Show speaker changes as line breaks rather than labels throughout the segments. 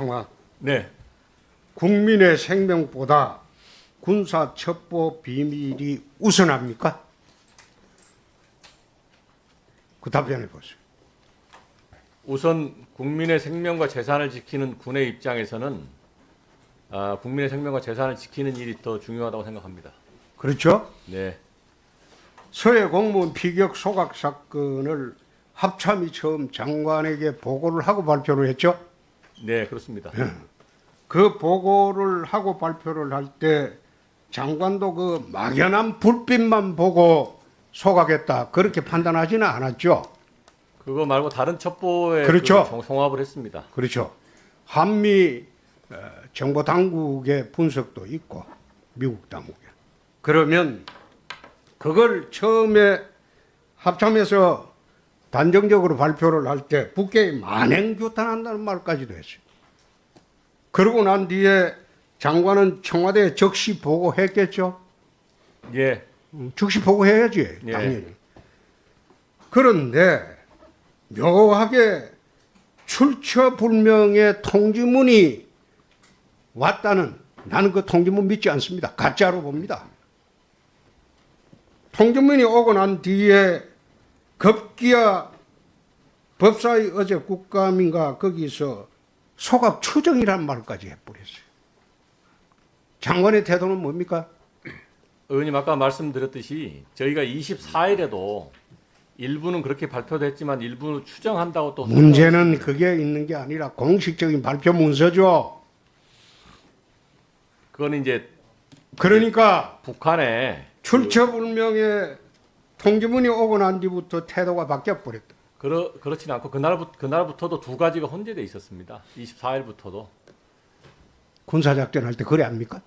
정화.
네,
국민의 생명보다 군사 첩보 비밀이 우선합니까? 그 답변해 보세요.
우선 국민의 생명과 재산을 지키는 군의 입장에서는 국민의 생명과 재산을 지키는 일이 더 중요하다고 생각합니다.
그렇죠?
네,
서해 공무원 피격 소각 사건을 합참이 처음 장관에게 보고를 하고 발표를 했죠.
네, 그렇습니다.
그 보고를 하고 발표를 할 때 장관도 그 막연한 불빛만 보고 소각했다 그렇게 판단하지는 않았죠.
그거 말고 다른 첩보에
그렇죠.
송합을 했습니다.
그렇죠. 한미 정보 당국의 분석도 있고 미국 당국에. 그러면 그걸 처음에 합참에서 단정적으로 발표를 할 때 북해에 만행규탄한다는 말까지도 했어요. 그러고 난 뒤에 장관은 청와대에 적시 보고했겠죠.
예,
즉시 보고해야지
예.
당연히. 그런데 묘하게 출처불명의 통지문이 왔다는, 나는 그 통지문 믿지 않습니다. 가짜로 봅니다. 통지문이 오고 난 뒤에 급기야 법사위 어제 국감인가 거기서 소각 추정이란 말까지 해버렸어요. 장관의 태도는 뭡니까?
의원님 아까 말씀드렸듯이 저희가 24일에도 일부는 그렇게 발표됐지만 일부는 추정한다고 또
문제는 그게 있는 게 아니라 공식적인 발표 문서죠.
그건 이제
그러니까
북한의
출처불명의 통지문이 오고 난 뒤부터 태도가 바뀌어버렸다.
그렇지는 않고 그날부터도 두 가지가 혼재돼 있었습니다. 24일부터도
군사작전 할 때 그래 합니까?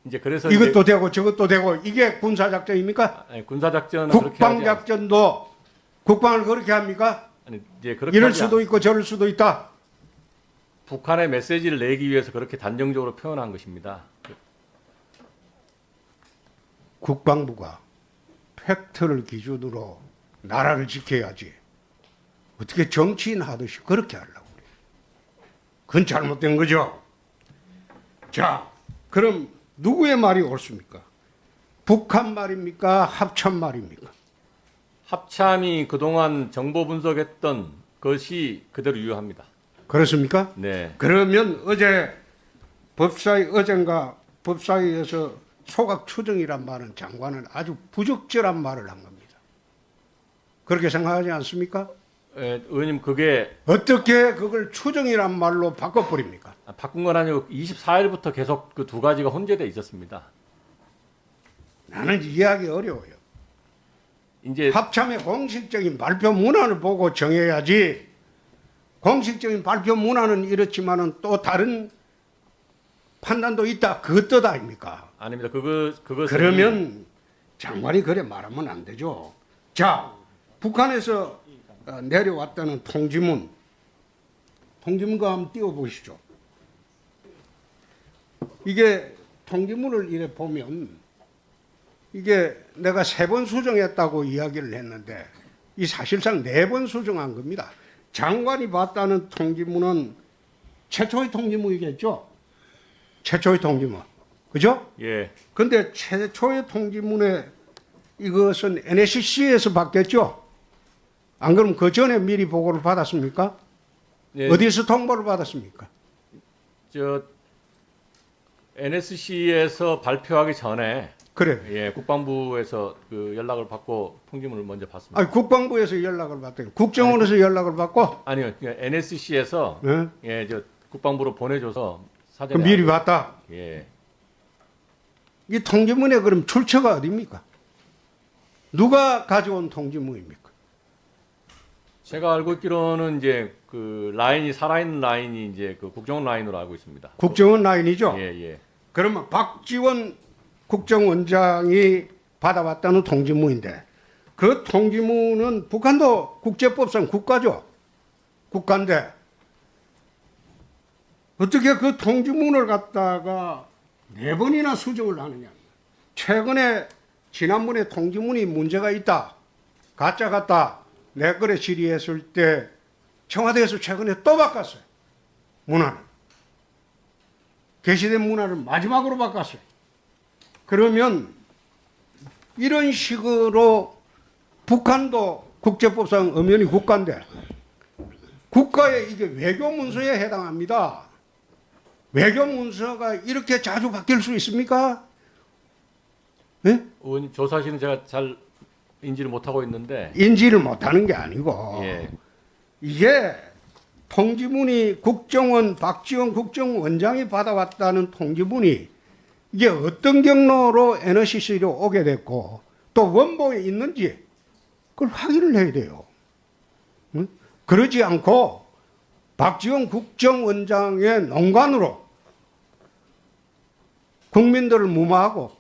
이제 그래서
이것도 되고 저것도 되고 이게 군사작전입니까?
군사작전은 그렇게 하지
국방작전도 국방을 그렇게 합니까?
아니 이제 그렇게
이럴
하지
수도 있고 저럴 수도 있다.
북한의 메시지를 내기 위해서 그렇게 단정적으로 표현한 것입니다.
국방부가 팩트를 기준으로 나라를 지켜야지. 어떻게 정치인 하듯이 그렇게 하려고 그래요. 그건 잘못된 거죠. 자, 그럼 누구의 말이 옳습니까? 북한 말입니까? 합참 말입니까?
합참이 그동안 정보 분석했던 것이 그대로 유효합니다.
그렇습니까?
네.
그러면 어제 어젠가 법사위에서 소각 추정이란 말은 장관은 아주 부적절한 말을 한 겁니다. 그렇게 생각하지 않습니까?
의원님 그게
어떻게 그걸 추정이란 말로 바꿔버립니까?
바꾼 건 아니고 24일부터 계속 그 두 가지가 혼재돼 있었습니다.
나는 이해하기 어려워요.
이제
합참의 공식적인 발표 문안을 보고 정해야지. 공식적인 발표 문안은 이렇지만은 또 다른 판단도 있다. 그 뜻 아닙니까?
아닙니다. 그것은
그러면 장관이 그래 말하면 안 되죠. 자, 북한에서 내려왔다는 통지문 그거 한번 띄워보시죠. 이게 통지문을 이래 보면 이게 내가 3번 수정했다고 이야기를 했는데 이 사실상 4번 수정한 겁니다. 장관이 봤다는 통지문은 최초의 통지문이겠죠. 최초의 통지문. 그죠?
예.
근데 최초의 통지문에 이것은 NSC에서 받겠죠? 안 그러면 그 전에 미리 보고를 받았습니까?
예.
어디서 통보를 받았습니까?
저 NSC에서 발표하기 전에
그래.
예, 국방부에서 그 연락을 받고 통지문을 먼저 받습니다.
아니, 국방부에서 연락을 받대요. 국정원에서 연락을 받고?
아니요, NSC에서
네?
예, 저 국방부로 보내줘서
그럼
사전에
미리 받다.
예,
이 통지문에 그럼 출처가 어디입니까? 누가 가져온 통지문입니까?
제가 알고 있기로는 이제 그 라인이 살아있는 라인이 이제 그 국정원 라인으로 알고 있습니다.
국정원 라인이죠?
예, 예.
그러면 박지원 국정원장이 받아왔다는 통지문인데 그 통지문은 북한도 국제법상 국가죠. 국가인데 어떻게 그 통지문을 갖다가 4번이나 수정을 하느냐. 최근에 지난번에 통지문이 문제가 있다. 가짜 같다. 내 거래 질의했을 때 청와대에서 최근에 또 바꿨어요. 문안을. 게시된 문화를 마지막으로 바꿨어요. 그러면 이런 식으로 북한도 국제법상 엄연히 국가인데 국가의 이게 외교 문서에 해당합니다. 외교 문서가 이렇게 자주 바뀔 수 있습니까? 예?
의원님 조사실은 제가 잘 인지를 못하고 있는데
인지를 못하는 게 아니고
예.
이게 통지문이 국정원 박지원 국정원장이 받아왔다는 통지문이 이게 어떤 경로로 NCC로 오게 됐고 또 원본에 있는지 그걸 확인을 해야 돼요. 응? 그러지 않고 박지원 국정원장의 농간으로 국민들을 무마하고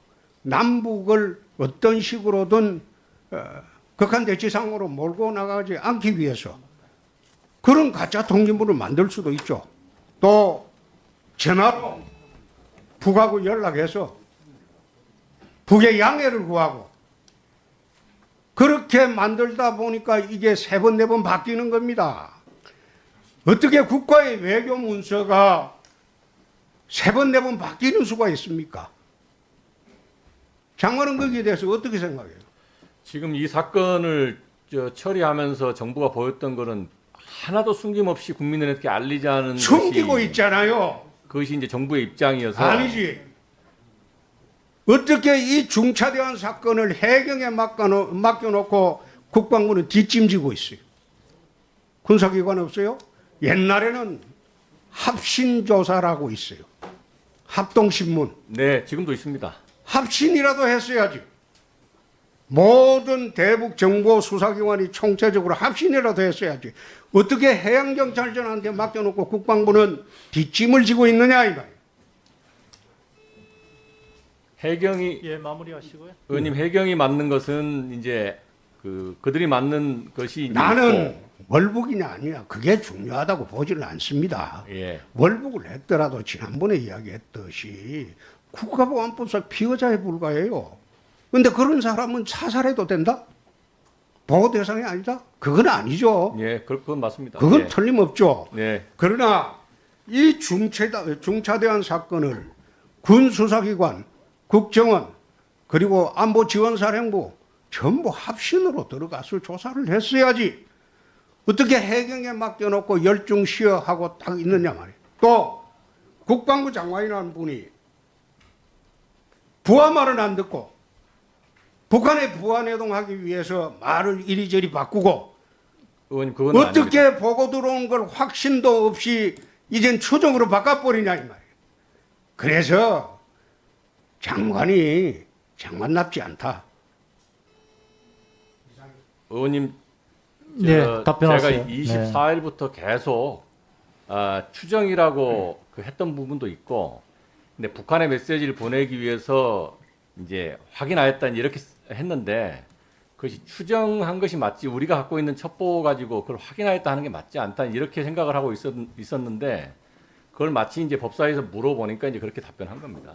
남북을 어떤 식으로든 극한 대치상으로 몰고 나가지 않기 위해서 그런 가짜 통지문을 만들 수도 있죠. 또 전화로 북하고 연락해서 북의 양해를 구하고 그렇게 만들다 보니까 이게 3번, 4번 바뀌는 겁니다. 어떻게 국가의 외교 문서가 3번, 4번 바뀌는 수가 있습니까? 장관은 거기에 대해서 어떻게 생각해요?
지금 이 사건을 처리하면서 정부가 보였던 거는 하나도 숨김없이 국민들에게 알리지 않은
숨기고
것이,
있잖아요.
그것이 이제 정부의 입장이어서
아니지. 어떻게 이 중차대한 사건을 해경에 맡겨놓고 국방부는 뒷짐지고 있어요. 군사기관 없어요? 옛날에는 합신조사라고 있어요. 합동신문.
네, 지금도 있습니다.
합신이라도 했어야지. 모든 대북 정보 수사기관이 총체적으로 합신이라도 했어야지. 어떻게 해양경찰전한테 맡겨놓고 국방부는 뒷짐을 지고 있느냐 이 말이에요.
해경이
예, 마무리하시고요.
의원님 해경이 맞는 것은 이제 그들이 맞는 것이 이제
나는
있고,
월북이냐 아니냐 그게 중요하다고 보지는 않습니다.
예.
월북을 했더라도 지난번에 이야기했듯이 국가보안법상 피해자에 불과해요. 그런데 그런 사람은 사살해도 된다? 보호 대상이 아니다? 그건 아니죠.
예, 그건 맞습니다.
그건
예.
틀림없죠.
네.
그러나 이 중차대한 사건을 군 수사기관, 국정원, 그리고 안보지원사령부 전부 합신으로 들어가서 조사를 했어야지. 어떻게 해경에 맡겨놓고 열중시어하고 딱 있느냐 말이에요. 또 국방부 장관이라는 분이 부하 말은 안 듣고 북한에 부하내동하기 위해서 말을 이리저리 바꾸고
의원님 그건 아닙니다.
어떻게 보고 들어온 걸 확신도 없이 이젠 추정으로 바꿔버리냐 이 말이에요. 그래서 장관이 장관답지 않다.
의원님
네,
제가
답변하세요.
24일부터 계속 추정이라고 했던 부분도 있고, 근데 북한의 메시지를 보내기 위해서 이제 확인하였다 이렇게 했는데 그것이 추정한 것이 맞지 우리가 갖고 있는 첩보 가지고 그걸 확인하였다 하는 게 맞지 않다 이렇게 생각을 하고 있었는데 그걸 마치 이제 법사위에서 물어보니까 이제 그렇게 답변한 겁니다.